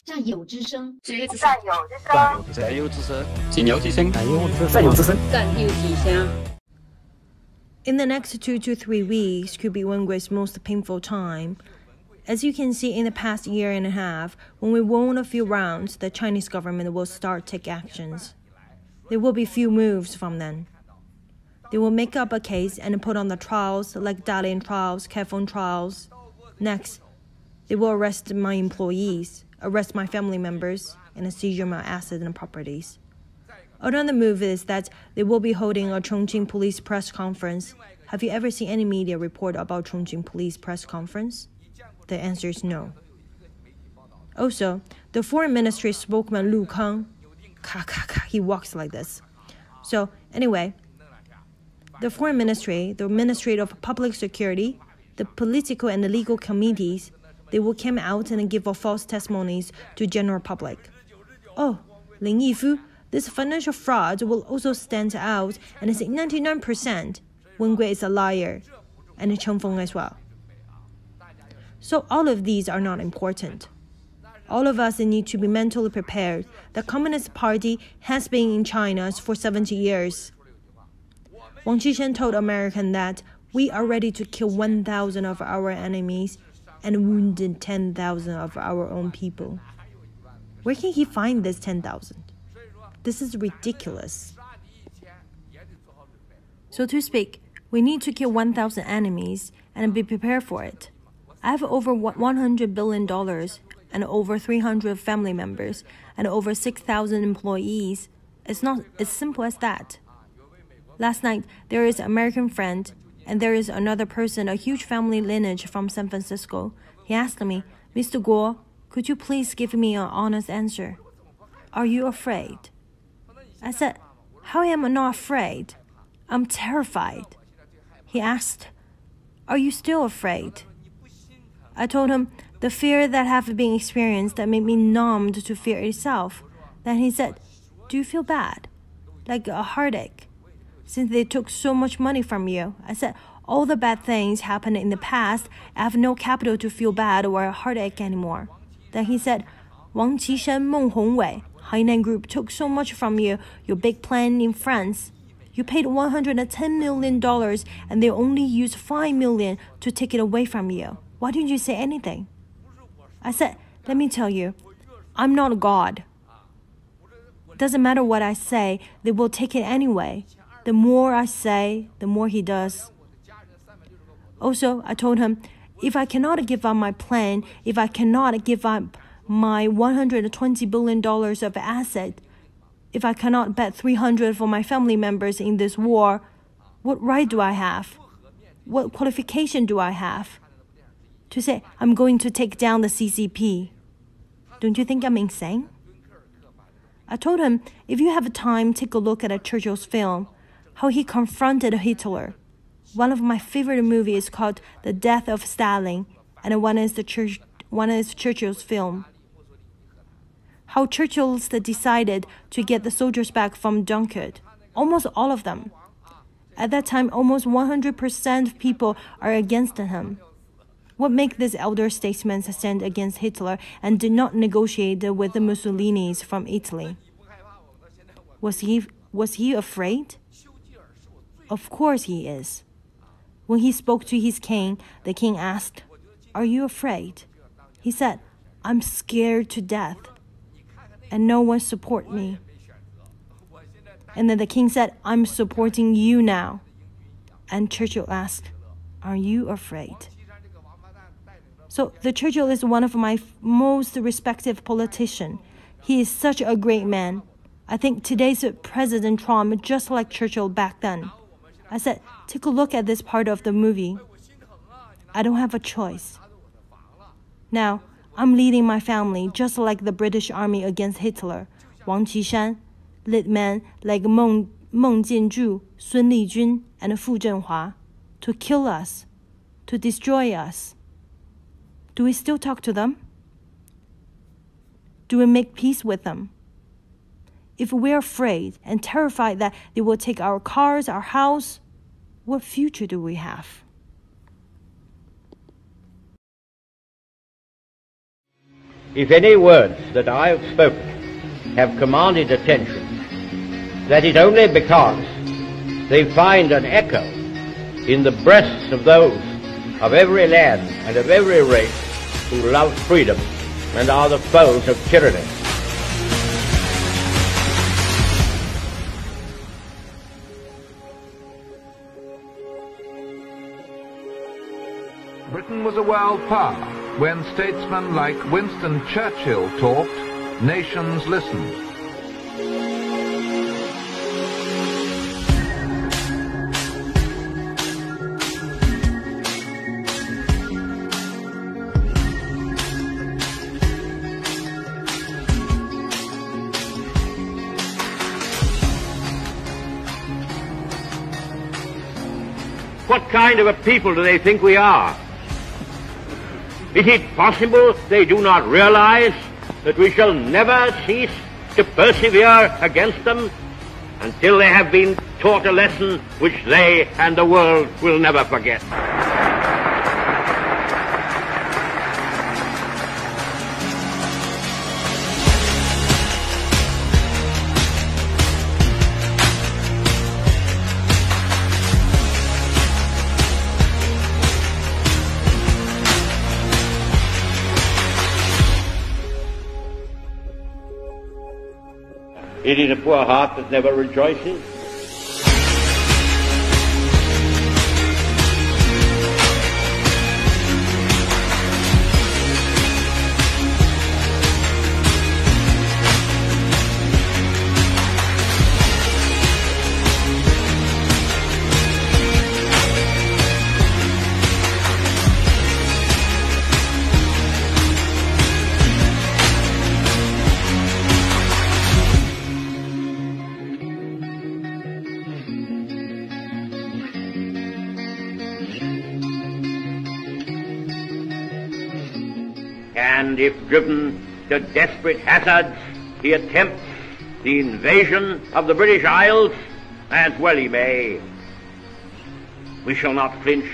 战友之声，战友之声，战友之声，战友之声，战友之声，战友之声。 In the next 2 to 3 weeks could be Wengui's most painful time. As you can see in the past year and a half, when we won a few rounds, the Chinese government will start take actions. There will be few moves from then. They will make up a case and put on the trials like Dalian trials, Kefeng trials. Next, they will arrest my employees, arrest my family members, and seizure my assets and properties. Another move is that they will be holding a Chongqing police press conference. Have you ever seen any media report about Chongqing police press conference? The answer is no. Also, the foreign ministry spokesman Lu Kang, he walks like this. So anyway, the foreign ministry, the Ministry of Public Security, the political and the legal committees, they will come out and give false testimonies to general public. Oh, Lin Yifu, this financial fraud will also stand out and say 99% Wengui is a liar, and Cheng Feng as well. So all of these are not important. All of us need to be mentally prepared. The Communist Party has been in China for 70 years. Wang Qishan told Americans that we are ready to kill 1,000 of our enemies and wounded 10,000 of our own people. Where can he find this 10,000? This is ridiculous. So to speak, we need to kill 1,000 enemies and be prepared for it. I have over $100 billion and over 300 family members and over 6,000 employees. It's not as simple as that. Last night, there is an American friend, and there is another person, a huge family lineage from San Francisco. He asked me, Mr. Guo, could you please give me an honest answer? Are you afraid? I said, how am I not afraid? I'm terrified. He asked, are you still afraid? I told him the fear that have been experienced that made me numbed to fear itself. Then he said, do you feel bad? Like a heartache? Since they took so much money from you. I said, all the bad things happened in the past. I have no capital to feel bad or a heartache anymore. Then he said, Wang Qishan, Meng Hongwei, Hainan Group took so much from you, your big plan in France. You paid $110 million and they only used $5 million to take it away from you. Why didn't you say anything? I said, let me tell you, I'm not a god. Doesn't matter what I say, they will take it anyway. The more I say, the more he does. Also, I told him, if I cannot give up my plan, if I cannot give up my $120 billion of asset, if I cannot bet 300 for my family members in this war, what right do I have? What qualification do I have to say I'm going to take down the CCP? Don't you think I'm insane? I told him, if you have time, take a look at Churchill's film, how he confronted Hitler. One of my favorite movies is called The Death of Stalin, and one is Churchill's film. How Churchill decided to get the soldiers back from Dunkirk, almost all of them. At that time, almost 100% of people are against him. What makes this elder statesman stand against Hitler and did not negotiate with the Mussolinis from Italy? Was he afraid? Of course he is. When he spoke to his king, the king asked, are you afraid? He said, I'm scared to death, and no one support me. And then the king said, I'm supporting you now. And Churchill asked, are you afraid? So the Churchill is one of my most respected politicians. He is such a great man. I think today's President Trump just like Churchill back then. I said, take a look at this part of the movie. I don't have a choice. Now, I'm leading my family just like the British Army against Hitler. Wang Qishan, led men like Meng Jianzhu, Sun Lijun, and Fu Zhenhua, to kill us, to destroy us. Do we still talk to them? Do we make peace with them? If we're afraid and terrified that they will take our cars, our house, what future do we have? If any words that I have spoken have commanded attention, that is only because they find an echo in the breasts of those of every land and of every race who love freedom and are the foes of tyranny. Britain was a world power. When statesmen like Winston Churchill talked, nations listened. What kind of a people do they think we are? Is it possible they do not realize that we shall never cease to persevere against them until they have been taught a lesson which they and the world will never forget? It is a poor heart that never rejoices. And if driven to desperate hazards, he attempts the invasion of the British Isles, as well he may. We shall not flinch